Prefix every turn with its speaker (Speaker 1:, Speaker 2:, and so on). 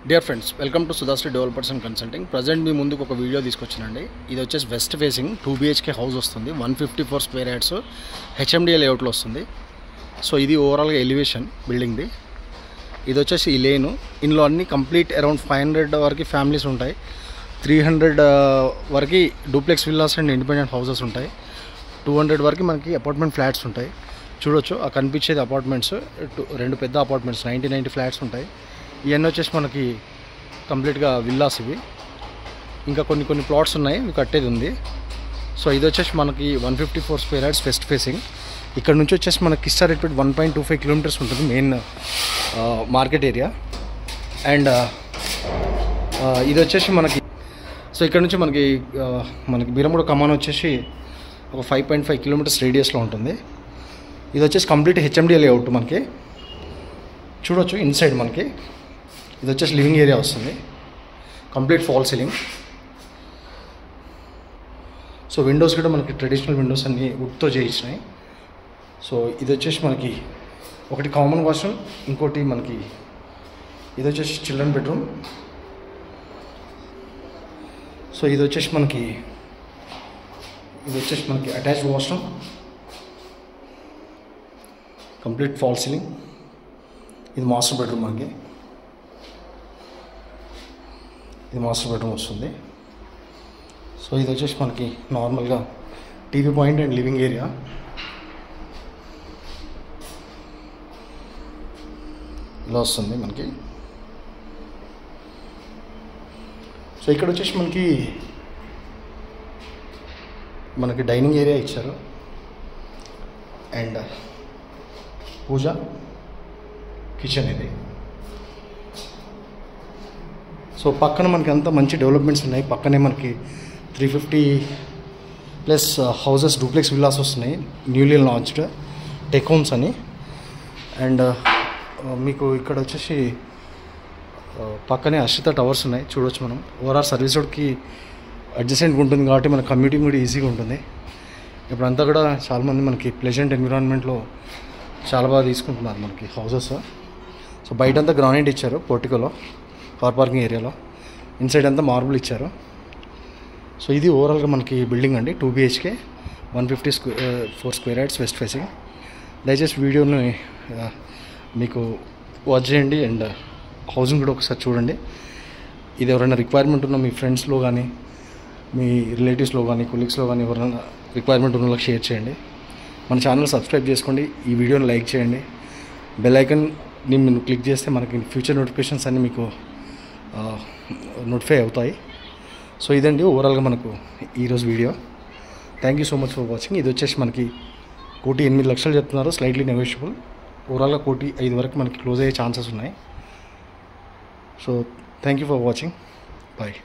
Speaker 1: Dear friends, welcome to Sudhasri developers and consulting. Present మీ ముందుకు ఒక వీడియో తీసుకొచ్చానండి. ఇది వచ్చేసి వెస్ట్ ఫేసింగ్ 2 BHK హౌస్ వస్తుంది. 154 స్క్వేర్ యార్డ్స్ HMDA లేఅవుట్లో వస్తుంది. సో ఇది ఓవరాల్గా ఎలివేషన్ బిల్డింగ్ది. ఇది వచ్చేసి ఈ లేను. ఇందులో అన్ని కంప్లీట్ అరౌండ్ 500 వరకు ఫ్యామిలీస్ ఉంటాయి. 300 వరకు duplex villas and independent houses ఉంటాయి. 200 వరకు మనకి అపార్ట్మెంట్ ఫ్లాట్స్ ఉంటాయి. చూడొచ్చు ఆ కనిపించేది అపార్ట్మెంట్స్, 2 పెద్ద అపార్ట్మెంట్స్ 90 ఫ్లాట్స్ ఉంటాయి. ఇవన్నీ వచ్చేసి మనకి కంప్లీట్గా విల్లాస్ ఇవి. ఇంకా కొన్ని ప్లాట్స్ ఉన్నాయి, ఇవి కట్టేది ఉంది. సో ఇది వచ్చేసి మనకి 154 స్క్వేర్ యార్డ్స్ వెస్ట్ ఫేసింగ్. ఇక్కడ నుంచి వచ్చేసి మనకి కిస్టారెడ్పేట్ 1.25 కిలోమీటర్స్ ఉంటుంది మెయిన్ మార్కెట్ ఏరియా. అండ్ ఇది వచ్చేసి మనకి ఇక్కడ నుంచి మనకి బీరంగూడ కమాన్ వచ్చేసి ఒక 5.5 కిలోమీటర్స్ రేడియస్లో ఉంటుంది. ఇది వచ్చేసి కంప్లీట్ HMDA లేఅవుట్. మనకి చూడొచ్చు ఇన్సైడ్ మనకి ఇది వచ్చేసి లివింగ్ ఏరియా వస్తుంది, complete fall ceiling. So Windows కూడా మనకి ట్రెడిషనల్ విండోస్ అన్నీ వుడ్తో చేయించినాయి. సో ఇది వచ్చేసి మనకి ఒకటి కామన్ వాష్రూమ్, ఇంకోటి మనకి ఇది వచ్చేసి చిల్డ్రన్ బెడ్రూమ్. సో ఇది వచ్చేసి మనకి attached washroom, complete fall ceiling. ఇది మాస్టర్ బెడ్రూమ్. మనకి ఇది మాస్టర్ బెడ్రూమ్ వస్తుంది. సో ఇది వచ్చేసి మనకి నార్మల్గా TV point and living area. ఇలా వస్తుంది మనకి. సో ఇక్కడ వచ్చేసి మనకి డైనింగ్ ఏరియా ఇచ్చారు అండ్ పూజ కిచెన్ ఇది. సో పక్కన మనకి అంతా మంచి డెవలప్మెంట్స్ ఉన్నాయి. పక్కనే మనకి 350+ హౌసెస్ డూప్లెక్స్ విల్లాస్ వస్తున్నాయి, న్యూలీ లాంచ్డ్ టెక్ హోమ్స్ అని. అండ్ మీకు ఇక్కడ వచ్చేసి పక్కనే అశ్రిత టవర్స్ ఉన్నాయి, చూడవచ్చు మనం. ఓవరాల్ సర్వీస్ రోడ్కి అడ్జసెంట్గా ఉంటుంది కాబట్టి మన కమ్యూటింగ్ కూడా ఈజీగా ఉంటుంది. ఇప్పుడంతా కూడా చాలామంది మనకి ప్లెజెంట్ ఎన్విరాన్మెంట్లో చాలా బాగా తీసుకుంటున్నారు మనకి హౌసెస్. సో బయటంతా గ్రానైట్ ఇచ్చారు పోర్టికోలో, కార్ పార్కింగ్ ఏరియాలో. ఇన్సైడ్ అంతా మార్బుల్ ఇచ్చారు. సో ఇది ఓవరాల్గా మనకి బిల్డింగ్ అండి. 2 BHK 154 square yards west facing. దయచేసి వీడియోని మీకు వాచ్ చేయండి అండ్ హౌసింగ్ కూడా ఒకసారి చూడండి. ఇది ఎవరైనా రిక్వైర్మెంట్ ఉన్న మీ ఫ్రెండ్స్లో కానీ మీ రిలేటివ్స్లో కానీ కొలీగ్స్లో కానీ ఎవరైనా రిక్వైర్మెంట్ ఉన్న వాళ్ళకి షేర్ చేయండి. మన ఛానల్ సబ్స్క్రైబ్ చేసుకోండి, ఈ వీడియోని లైక్ చేయండి. బెల్ ఐకాన్ని మీరు క్లిక్ చేస్తే మనకి ఫ్యూచర్ నోటిఫికేషన్స్ అన్నీ మీకు నోటిఫై అవుతాయి. సో ఇదండి ఓవరాల్గా మనకు ఈరోజు video. Thank you so much for watching. ఇది వచ్చేసి మనకి 1,08,00,000 చెప్తున్నారు, స్లైట్లీ నెగోషియబుల్. ఓవరాల్గా 1,05,00,000 వరకు మనకి క్లోజ్ అయ్యే ఛాన్సెస్ ఉన్నాయి. So thank you for watching. Bye.